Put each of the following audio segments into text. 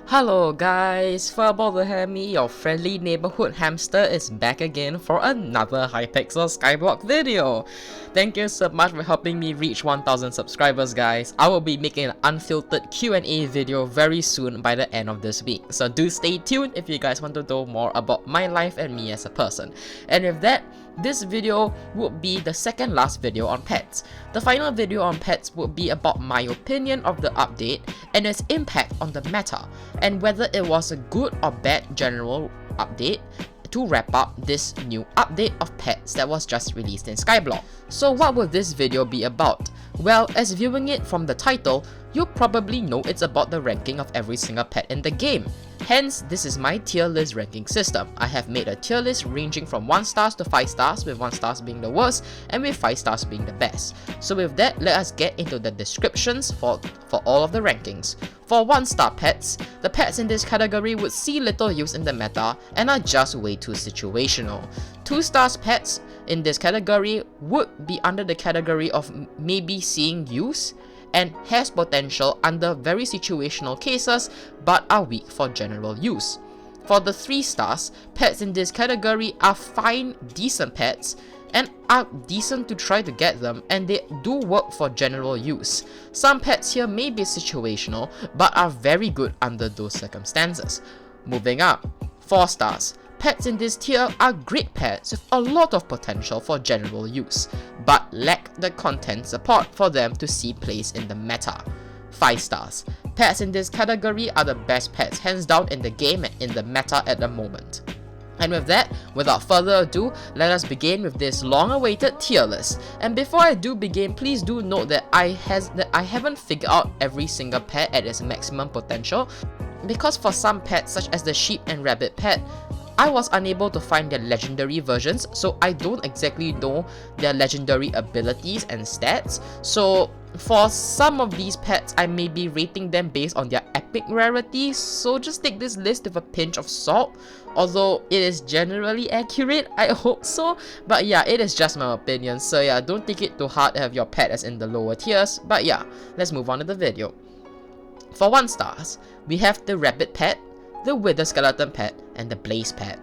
Hello guys, Furbo the Hammy, your friendly neighborhood hamster is back again for another Hypixel Skyblock video. Thank you so much for helping me reach 1000 subscribers guys. I will be making an unfiltered Q&A video very soon by the end of this week. So do stay tuned if you guys want to know more about my life and me as a person. And with that, this video would be the second last video on pets. The final video on pets would be about my opinion of the update and its impact on the meta, and whether it was a good or bad general update to wrap up this new update of pets that was just released in Skyblock. So what will this video be about? Well, as viewing it from the title, you probably know it's about the ranking of every single pet in the game. Hence, this is my tier list ranking system. I have made a tier list ranging from 1 stars to 5 stars, with 1 stars being the worst and with 5 stars being the best. So with that, let us get into the descriptions for all of the rankings. For 1 star pets, the pets in this category would see little use in the meta and are just way too situational. 2 stars pets in this category would be under the category of maybe seeing use and has potential under very situational cases but are weak for general use. For the 3 stars, pets in this category are fine, decent pets and are decent to try to get them, and they do work for general use. Some pets here may be situational but are very good under those circumstances. Moving up, 4 stars. Pets in this tier are great pets with a lot of potential for general use, but lack the content support for them to see place in the meta. 5 stars. Pets in this category are the best pets hands down in the game and in the meta at the moment. And with that, without further ado, let us begin with this long-awaited tier list. And before I do begin, please do note that I haven't figured out every single pet at its maximum potential, because for some pets such as the sheep and rabbit pet, I was unable to find their legendary versions, so I don't exactly know their legendary abilities and stats. So for some of these pets, I may be rating them based on their epic rarity, so just take this list with a pinch of salt. Although it is generally accurate, I hope so, but yeah, it is just my opinion, so yeah, don't take it too hard to have your pet as in the lower tiers. But yeah, let's move on to the video. For 1 stars, we have the rabbit pet, the wither skeleton pet, and the blaze pet.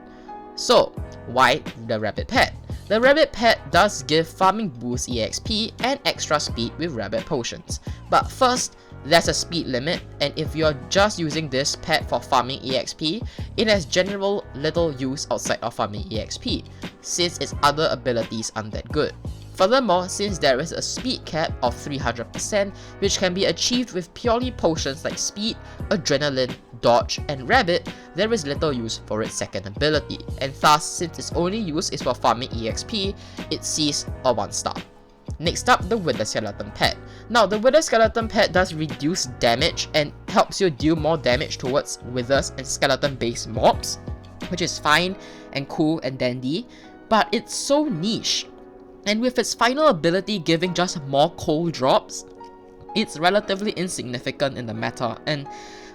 So, why the rabbit pet? The rabbit pet does give farming boost EXP and extra speed with rabbit potions. But first, there's a speed limit, and if you're just using this pet for farming EXP, it has general little use outside of farming EXP, since its other abilities aren't that good. Furthermore, since there is a speed cap of 300%, which can be achieved with purely potions like speed, adrenaline, dodge, and rabbit, there is little use for its second ability, and thus, since its only use is for farming EXP, it sees a 1 star. Next up, the wither skeleton pet. Now, the wither skeleton pet does reduce damage and helps you deal more damage towards withers and skeleton based mobs, which is fine and cool and dandy, but it's so niche. And with its final ability giving just more cold drops, it's relatively insignificant in the meta, and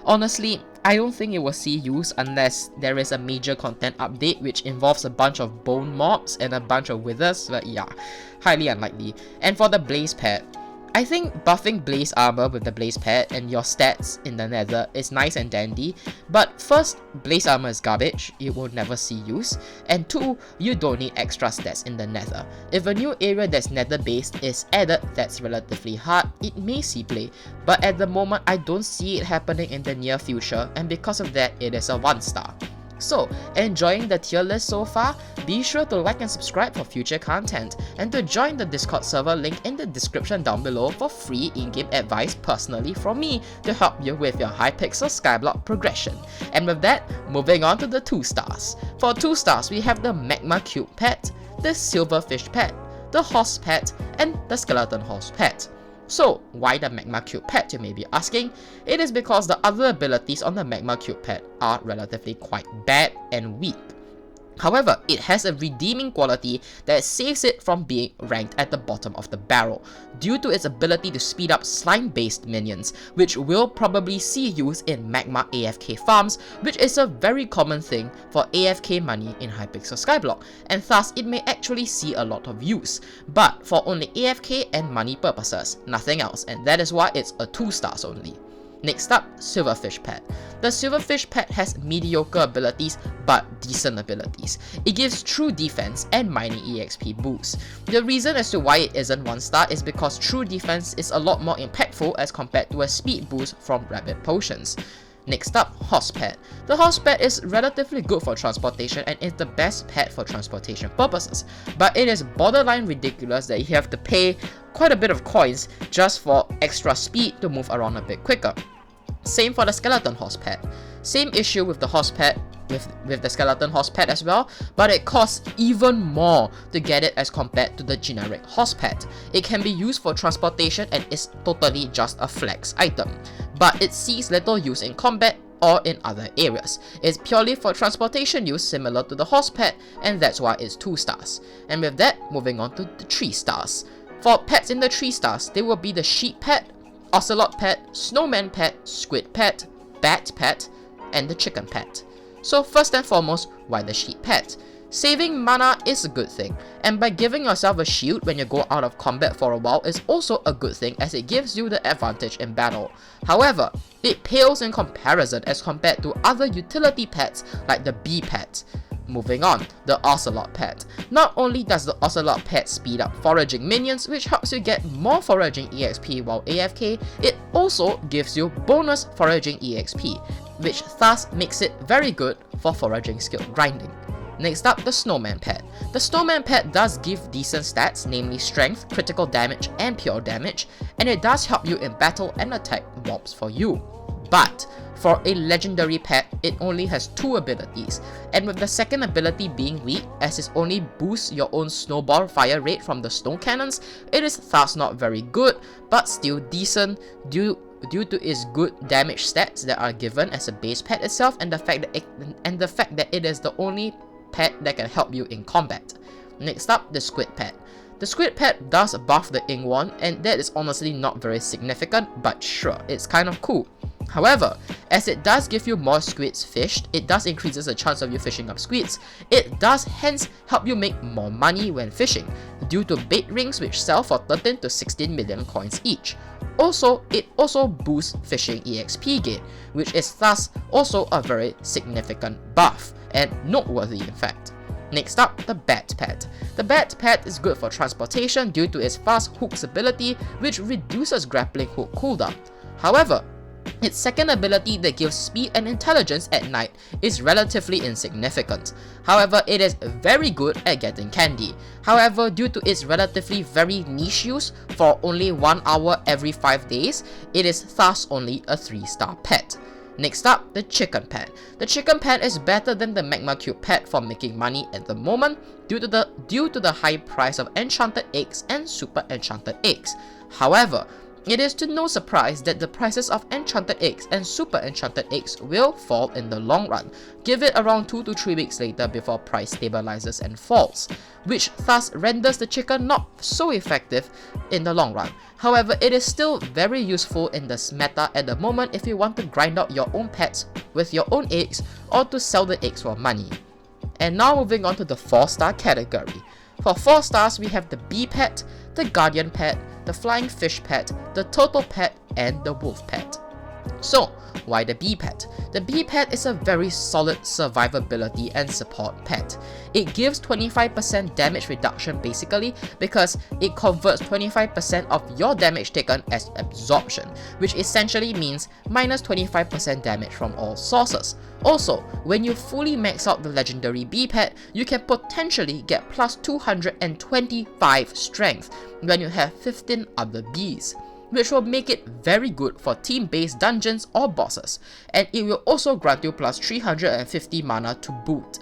honestly, I don't think it will see use unless there is a major content update which involves a bunch of bone mobs and a bunch of withers, but yeah, highly unlikely. And for the blaze pet, I think buffing blaze armor with the blaze pet and your stats in the nether is nice and dandy, but first, blaze armor is garbage, it will never see use, and 2, you don't need extra stats in the nether. If a new area that's nether based is added that's relatively hard, it may see play, but at the moment I don't see it happening in the near future, and because of that, it is a 1 star. So, enjoying the tier list so far? Be sure to like and subscribe for future content, and to join the Discord server link in the description down below for free in-game advice personally from me to help you with your Hypixel Skyblock progression. And with that, moving on to the 2 stars. For 2 stars, we have the magma cube pet, the silverfish pet, the horse pet, and the skeleton horse pet. So, why the magma cube pet, you may be asking? It is because the other abilities on the magma cube pet are relatively quite bad and weak. However, it has a redeeming quality that saves it from being ranked at the bottom of the barrel, due to its ability to speed up slime-based minions, which will probably see use in magma AFK farms, which is a very common thing for AFK money in Hypixel Skyblock, and thus it may actually see a lot of use, but for only AFK and money purposes, nothing else, and that is why it's a 2 stars only. Next up, Silverfish Pet. The Silverfish Pet has mediocre abilities but decent abilities. It gives true defense and mining EXP boosts. The reason as to why it isn't 1 star is because true defense is a lot more impactful as compared to a speed boost from Rabbit Potions. Next up, Horse Pet. The Horse Pet is relatively good for transportation and is the best pet for transportation purposes, but it is borderline ridiculous that you have to pay quite a bit of coins just for extra speed to move around a bit quicker. Same for the Skeleton Horse Pet. Same issue with the Horse Pet, with the Skeleton Horse Pet as well, but it costs even more to get it as compared to the generic Horse Pet. It can be used for transportation and is totally just a flex item, but it sees little use in combat or in other areas. It's purely for transportation use, similar to the Horse Pet, and that's why it's 2 stars. And with that, moving on to the 3 stars. For pets in the 3 stars, they will be the Sheep Pet, Ocelot Pet, Snowman Pet, Squid Pet, Bat Pet, and the Chicken Pet. So first and foremost, why the Sheep Pet? Saving mana is a good thing, and by giving yourself a shield when you go out of combat for a while is also a good thing as it gives you the advantage in battle. However, it pales in comparison as compared to other utility pets like the Bee Pet. Moving on, the Ocelot Pet. Not only does the Ocelot Pet speed up foraging minions, which helps you get more foraging EXP while AFK, it also gives you bonus foraging EXP, which thus makes it very good for foraging skill grinding. Next up, the Snowman Pet. The Snowman Pet does give decent stats, namely strength, critical damage, and pure damage, and it does help you in battle and attack mobs for you. But for a legendary pet, it only has 2 abilities, and with the second ability being weak, as it only boosts your own snowball fire rate from the snow cannons, it is thus not very good, but still decent due to its good damage stats that are given as a base pet itself, and the fact that it is the only pet that can help you in combat. Next up, the Squid Pet. The Squid Pet does buff the Ink Wand, and that is honestly not very significant, but sure, it's kind of cool. However, as it does give you more squids fished, it does increases the chance of you fishing up squids. It does hence help you make more money when fishing, due to bait rings which sell for 13 to 16 million coins each. Also, it also boosts fishing EXP gain, which is thus also a very significant buff, and noteworthy in fact. Next up, the Bat Pet. The Bat Pet is good for transportation due to its fast hooks ability, which reduces grappling hook cooldown. However, its second ability that gives speed and intelligence at night is relatively insignificant. However, it is very good at getting candy. However, due to its relatively very niche use for only 1 hour every 5 days, it is thus only a 3-star pet. Next up, the Chicken Pet. The Chicken Pet is better than the Magma Cube Pet for making money at the moment due to the high price of enchanted eggs and super enchanted eggs. However, it is to no surprise that the prices of enchanted eggs and super enchanted eggs will fall in the long run. Give it around 2 to 3 weeks later before price stabilizes and falls, which thus renders the chicken not so effective in the long run. However, it is still very useful in the meta at the moment if you want to grind out your own pets with your own eggs or to sell the eggs for money. And now moving on to the 4-star category. For 4 stars, we have the Bee Pet, the Guardian Pet, the Flying Fish Pet, the Turtle Pet, and the Wolf Pet. So, why the Bee Pet? The Bee Pet is a very solid survivability and support pet. It gives 25% damage reduction basically because it converts 25% of your damage taken as absorption, which essentially means minus 25% damage from all sources. Also, when you fully max out the legendary Bee Pet, you can potentially get plus 225 strength when you have 15 other bees, which will make it very good for team-based dungeons or bosses, and it will also grant you plus 350 mana to boot.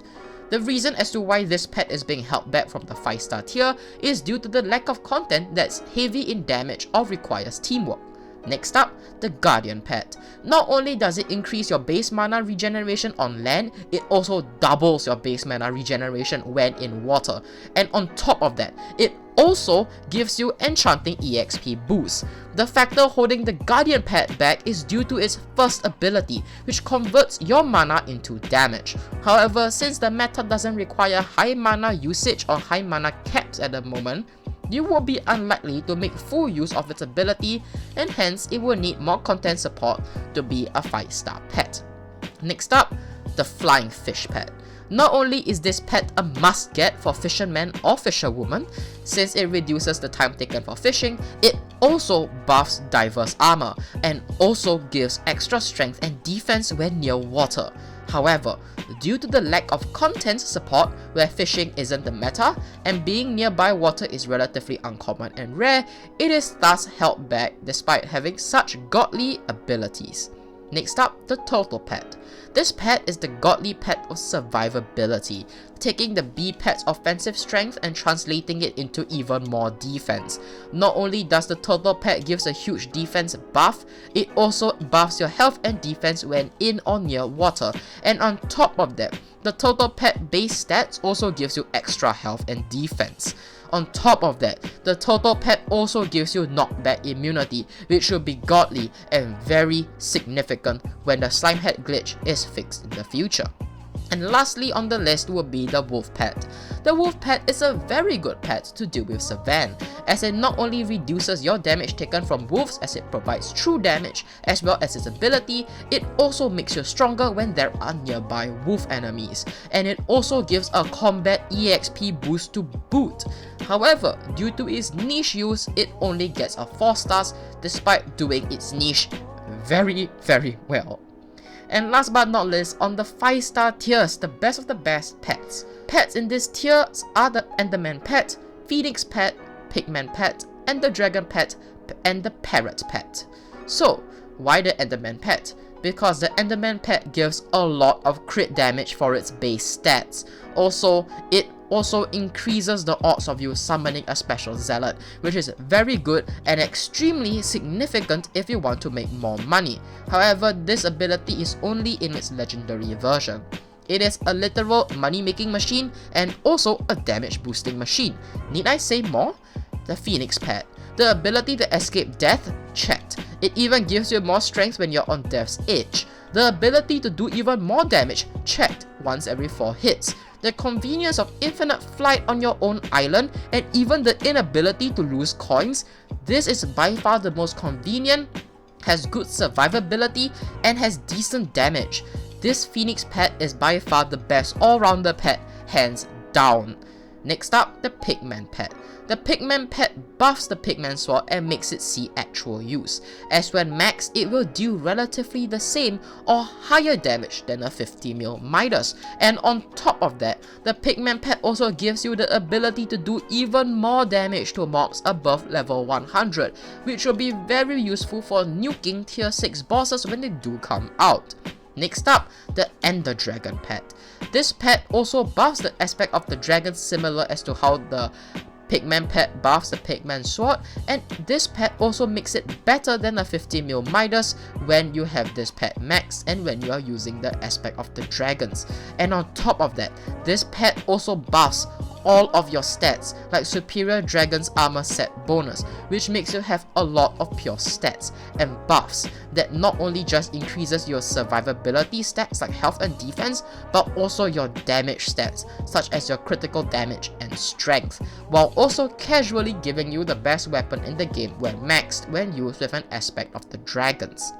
The reason as to why this pet is being held back from the 5-star tier is due to the lack of content that's heavy in damage or requires teamwork. Next up, the Guardian Pet. Not only does it increase your base mana regeneration on land, it also doubles your base mana regeneration when in water. And on top of that, it also gives you enchanting EXP boost. The factor holding the Guardian Pet back is due to its first ability, which converts your mana into damage. However, since the meta doesn't require high mana usage or high mana caps at the moment, you will be unlikely to make full use of its ability, and hence it will need more content support to be a 5-star pet. Next up, the Flying Fish pet. Not only is this pet a must-get for fishermen or fisherwomen, since it reduces the time taken for fishing, it also buffs divers armor and also gives extra strength and defense when near water. However, due to the lack of content support where fishing isn't the meta and being nearby water is relatively uncommon and rare, it is thus held back despite having such godly abilities. Next up, the Turtle pet. This pet is the godly pet of survivability, taking the bee pet's offensive strength and translating it into even more defense. Not only does the turtle pet gives a huge defense buff, it also buffs your health and defense when in or near water, and on top of that, the turtle pet base stats also gives you extra health and defense. On top of that, the turtle pet also gives you knockback immunity, which will be godly and very significant when the slime head glitch is fixed in the future. And lastly on the list will be the wolf pet. The wolf pet is a very good pet to deal with Savan, as it not only reduces your damage taken from wolves as it provides true damage, as well as its ability, it also makes you stronger when there are nearby wolf enemies, and it also gives a combat EXP boost to boot. However, due to its niche use, it only gets a 4 stars despite doing its niche very well. And last but not least, on the 5-star tiers, the best of the best pets. Pets in this tiers are the Enderman pet, Phoenix pet, Pigman pet, and the Dragon pet, and the Parrot pet. So, why the Enderman pet? Because the Enderman pet gives a lot of crit damage for its base stats. Also, it also increases the odds of you summoning a special zealot, which is very good and extremely significant if you want to make more money. However, this ability is only in its legendary version. It is a literal money making machine and also a damage boosting machine. Need I say more? The Phoenix pet. The ability to escape death? Checked. It even gives you more strength when you're on death's edge. The ability to do even more damage? Checked once every 4 hits. The convenience of infinite flight on your own island, and even the inability to lose coins. This is by far the most convenient, has good survivability, and has decent damage. This Phoenix pet is by far the best all-rounder pet, hands down. Next up, the Pigman pet. The Pigman pet buffs the Pigman sword and makes it see actual use, as when maxed it will deal relatively the same or higher damage than a 50 mil Midas. And on top of that, the Pigman pet also gives you the ability to do even more damage to mobs above level 100, which will be very useful for nuking tier 6 bosses when they do come out. Next up, the Ender Dragon pet. This pet also buffs the aspect of the dragon similar as to how the Pigman pet buffs the Pigman sword, and this pet also makes it better than a 50 mil Midas when you have this pet maxed and when you are using the aspect of the dragons. And on top of that, this pet also buffs all of your stats like superior dragon's armor set bonus, which makes you have a lot of pure stats and buffs that not only just increases your survivability stats like health and defense, but also your damage stats such as your critical damage and strength, while also casually giving you the best weapon in the game when maxed when used with an aspect of the dragons.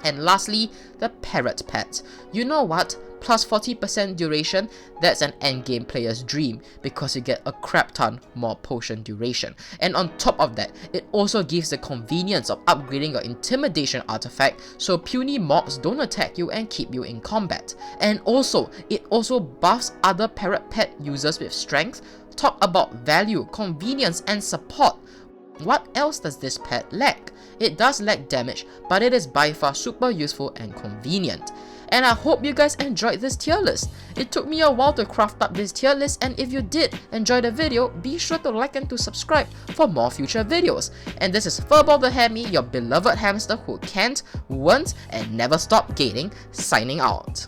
And lastly, the Parrot pet. You know what? Plus 40% duration, that's an endgame player's dream because you get a crap ton more potion duration. And on top of that, it also gives the convenience of upgrading your intimidation artifact so puny mobs don't attack you and keep you in combat. And also, it also buffs other Parrot pet users with strength. Talk about value, convenience, and support. What else does this pet lack? It does lack damage, but it is by far super useful and convenient. And I hope you guys enjoyed this tier list. It took me a while to craft up this tier list, and if you did enjoy the video, be sure to like and to subscribe for more future videos. And this is Furball the Hammy, your beloved hamster who can't, won't, and never stop gaining, signing out.